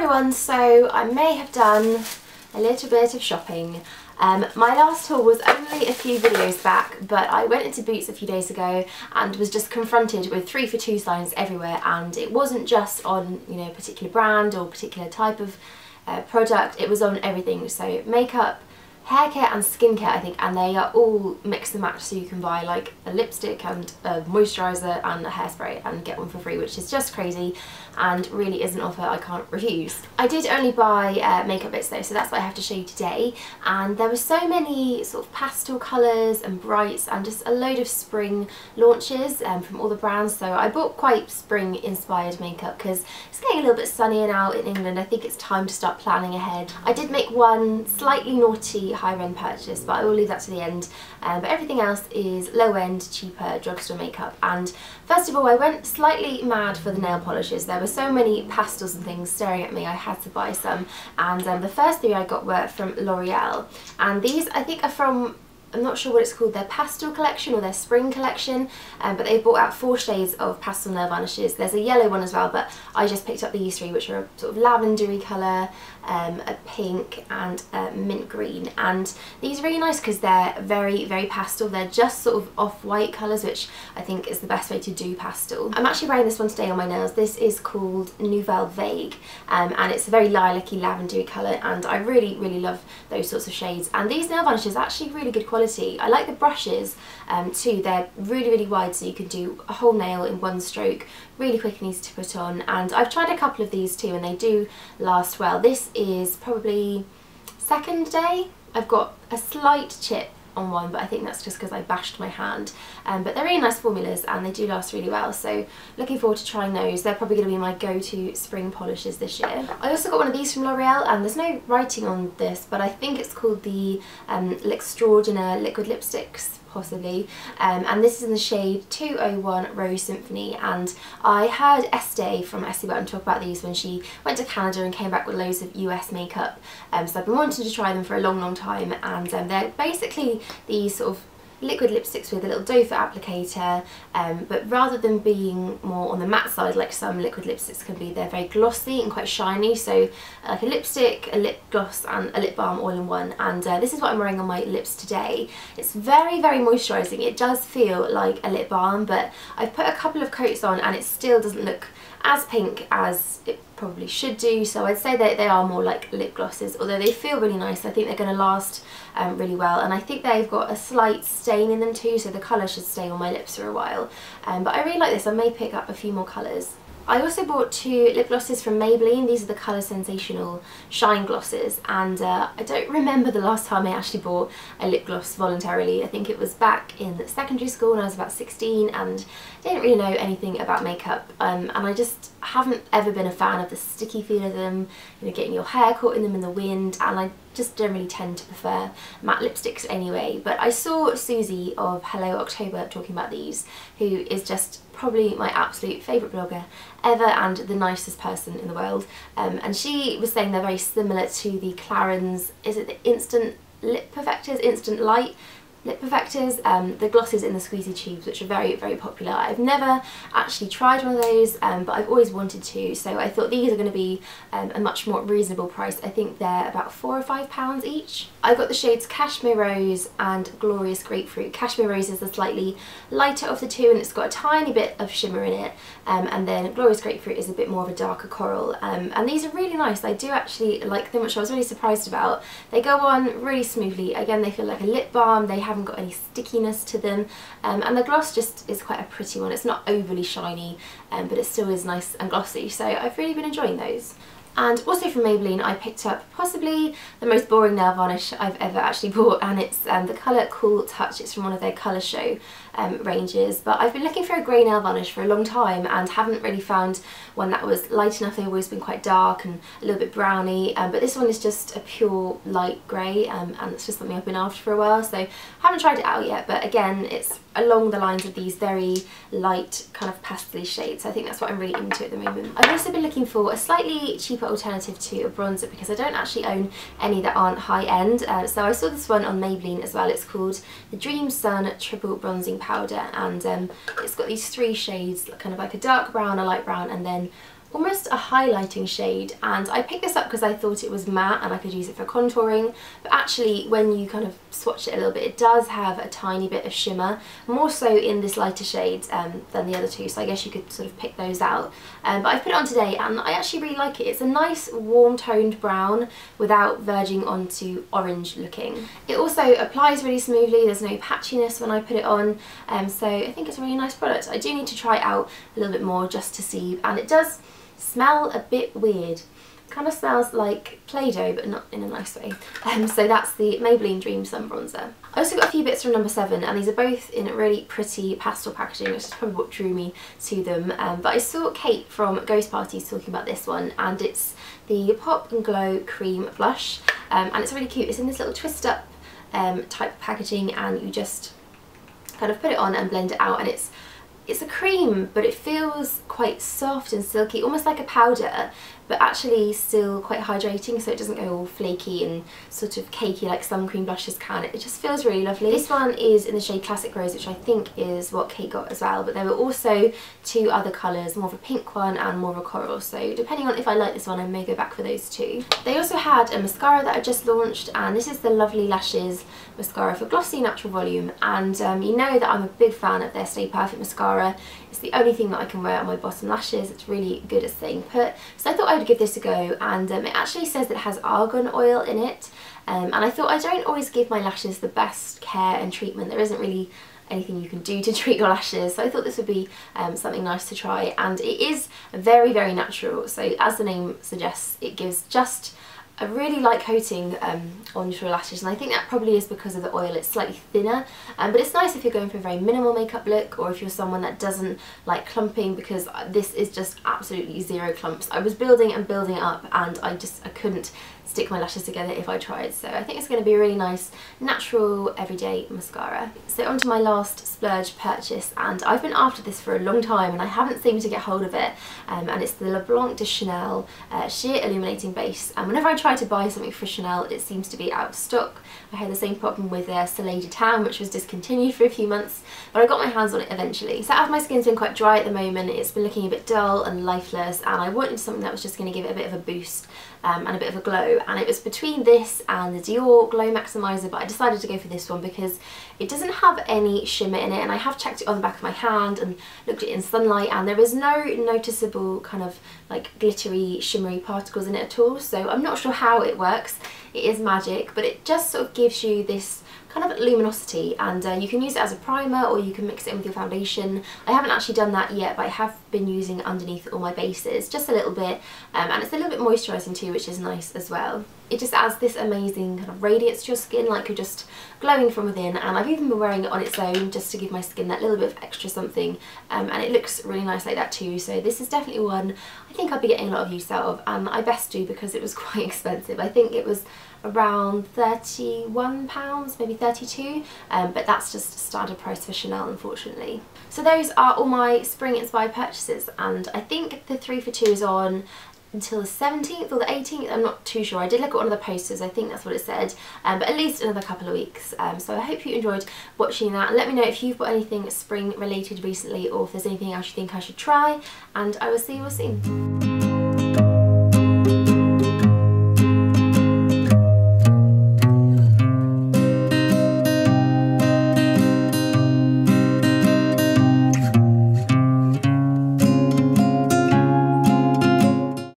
everyone, so I may have done a little bit of shopping. My last haul was only a few videos back, but I went into Boots a few days ago and was just confronted with 3 for 2 signs everywhere, and it wasn't just on, you know, a particular brand or particular type of product, it was on everything. So makeup, hair care and skincare, I think, and they are all mix and match, so you can buy like a lipstick and a moisturiser and a hairspray and get one for free, which is just crazy and really is an offer I can't refuse. I did only buy makeup bits though, so that's what I have to show you today, and there were so many sort of pastel colours and brights and just a load of spring launches from all the brands. So I bought quite spring inspired makeup because it's getting a little bit sunnier now in England. I think it's time to start planning ahead. I did make one slightly naughty higher end purchase, but I will leave that to the end. But everything else is low end, cheaper drugstore makeup. And first of all, I went slightly mad for the nail polishes. There were so many pastels and things staring at me, I had to buy some. And the first 3 I got were from L'Oreal, and these I think are from, I'm not sure what it's called, their pastel collection or their spring collection, but they've brought out 4 shades of pastel nail varnishes. There's a yellow one as well, but I just picked up these 3, which are a sort of lavendery colour, a pink and a mint green, and these are really nice because they're very, very pastel. They're just sort of off-white colours, which I think is the best way to do pastel. I'm actually wearing this one today on my nails. This is called Nouvelle Vague, and it's a very lilac-y lavendery colour, and I really, really love those sorts of shades. And these nail varnishes are actually really good quality. I like the brushes too. They're really, really wide, so you can do a whole nail in one stroke, really quick and easy to put on. And I've tried a couple of these too, and they do last well. This is probably second day. I've got a slight chip on one, but I think that's just because I bashed my hand. But they're really nice formulas and they do last really well, so looking forward to trying those. They're probably going to be my go-to spring polishes this year. I also got one of these from L'Oreal, and there's no writing on this, but I think it's called the L'Extraordinaire Liquid Lipsticks, possibly, and this is in the shade 201 Rose Symphony. And I heard Estée from Estée talk about these when she went to Canada and came back with loads of US makeup, so I've been wanting to try them for a long time, and they're basically these sort of liquid lipsticks with a little doe foot applicator, but rather than being more on the matte side like some liquid lipsticks can be, they're very glossy and quite shiny. So like a lipstick, a lip gloss and a lip balm all in one, and this is what I'm wearing on my lips today. It's very, very moisturising. It does feel like a lip balm, but I've put a couple of coats on and it still doesn't look as pink as it probably should do, so I'd say that they are more like lip glosses, although they feel really nice. I think they're going to last really well, and I think they've got a slight stain in them too, so the colour should stay on my lips for a while. But I really like this. I may pick up a few more colours. I also bought 2 lip glosses from Maybelline. These are the colour Sensational Shine Glosses, and I don't remember the last time I actually bought a lip gloss voluntarily. I think it was back in secondary school when I was about 16 and didn't really know anything about makeup, and I just haven't ever been a fan of the sticky feel of them, you know, getting your hair caught in them in the wind, and I just generally tend to prefer matte lipsticks anyway. But I saw Suzie of Hello October talking about these, who is just probably my absolute favourite blogger ever and the nicest person in the world, and she was saying they're very similar to the Clarins, is it the Instant Lip Perfectors, Instant Light Lip Perfectors, the glosses in the squeezy tubes, which are very, very popular. I've never actually tried one of those, but I've always wanted to, so I thought these are going to be a much more reasonable price. I think they're about £4 or £5 each. I got the shades Cashmere Rose and Glorious Grapefruit. Cashmere Rose is the slightly lighter of the two, and it's got a tiny bit of shimmer in it, and then Glorious Grapefruit is a bit more of a darker coral, and these are really nice. I do actually like them, which I was really surprised about. They go on really smoothly. Again, they feel like a lip balm. They haven't got any stickiness to them, and the gloss just is quite a pretty one. It's not overly shiny, but it still is nice and glossy, so I've really been enjoying those. And also from Maybelline I picked up possibly the most boring nail varnish I've ever actually bought, and it's the colour Cool Touch. It's from one of their colour show ranges, but I've been looking for a grey nail varnish for a long time and haven't really found one that was light enough. They've always been quite dark and a little bit browny, but this one is just a pure light grey, and it's just something I've been after for a while, so I haven't tried it out yet. But again, it's along the lines of these very light kind of pastel shades, so I think that's what I'm really into at the moment. I've also been looking for a slightly cheaper alternative to a bronzer because I don't actually own any that aren't high end, so I saw this one on Maybelline as well. It's called the Dream Sun Triple Bronzing Powder, and it's got these 3 shades, kind of like a dark brown, a light brown, and then almost a highlighting shade, and I picked this up because I thought it was matte and I could use it for contouring, but actually when you kind of swatch it a little bit, it does have a tiny bit of shimmer, more so in this lighter shade than the other two, so I guess you could sort of pick those out. But I've put it on today and I actually really like it. It's a nice warm toned brown without verging onto orange looking. It also applies really smoothly, there's no patchiness when I put it on, so I think it's a really nice product. I do need to try it out a little bit more just to see, and it does smell a bit weird. Kind of smells like Play-Doh, but not in a nice way. So that's the Maybelline Dream Sun Bronzer. I also got a few bits from number 7, and these are both in really pretty pastel packaging, which is probably what drew me to them. But I saw Kate from Ghost Parties talking about this one, and it's the Pop and Glow Cream Blush, and it's really cute. It's in this little twist up type packaging, and you just kind of put it on and blend it out, and it's a cream, but it feels quite soft and silky, almost like a powder, but actually still quite hydrating, so it doesn't go all flaky and sort of cakey like some cream blushes can. It just feels really lovely. This one is in the shade Classic Rose, which I think is what Kate got as well, but there were also 2 other colours, more of a pink one and more of a coral, so depending on if I like this one, I may go back for those 2. They also had a mascara that I just launched, and this is the Lovely Lashes mascara for glossy natural volume, and you know that I'm a big fan of their Stay Perfect mascara. It's the only thing that I can wear on my bottom lashes. It's really good at staying put, so I thought I would give this a go, and it actually says that it has argan oil in it, and I thought I don't always give my lashes the best care and treatment. There isn't really anything you can do to treat your lashes, so I thought this would be something nice to try, and it is very, very natural, so as the name suggests, it gives just a really light coating onto your lashes, and I think that probably is because of the oil. It's slightly thinner, but it's nice if you're going for a very minimal makeup look, or if you're someone that doesn't like clumping, because this is just absolutely 0 clumps. I was building and building up, and I couldn't stick my lashes together if I tried, so I think it's going to be a really nice natural everyday mascara. So on to my last splurge purchase, and I've been after this for a long time and I haven't seemed to get hold of it, and it's the Blanc de Chanel Sheer Illuminating Base, and whenever I try to buy something for Chanel it seems to be out of stock. I had the same problem with Soleil de Town, which was discontinued for a few months, but I got my hands on it eventually. So as my skin's been quite dry at the moment, it's been looking a bit dull and lifeless, and I wanted something that was just going to give it a bit of a boost and a bit of a glow, and it was between this and the Dior Glow Maximiser, but I decided to go for this one because it doesn't have any shimmer in it, and I have checked it on the back of my hand and looked at it in sunlight, and there is no noticeable kind of like glittery shimmery particles in it at all, so I'm not sure how it works. It is magic, but it just sort of gives you this kind of luminosity, and you can use it as a primer or you can mix it in with your foundation. I haven't actually done that yet, but I have been using underneath all my bases just a little bit, and it's a little bit moisturising too, which is nice as well. It just adds this amazing kind of radiance to your skin, like you're just glowing from within, and I've even been wearing it on its own just to give my skin that little bit of extra something, and it looks really nice like that too, so this is definitely one I think I'll be getting a lot of use out of, and I best do because it was quite expensive. I think it was around £31, maybe 32, but that's just standard price for Chanel, unfortunately. So those are all my spring inspired purchases, and I think the 3 for 2 is on until the 17th or the 18th, I'm not too sure. I did look at one of the posters, I think that's what it said, but at least another couple of weeks. So I hope you enjoyed watching that, and let me know if you've got anything spring related recently, or if there's anything else you think I should try, and I will see you all soon.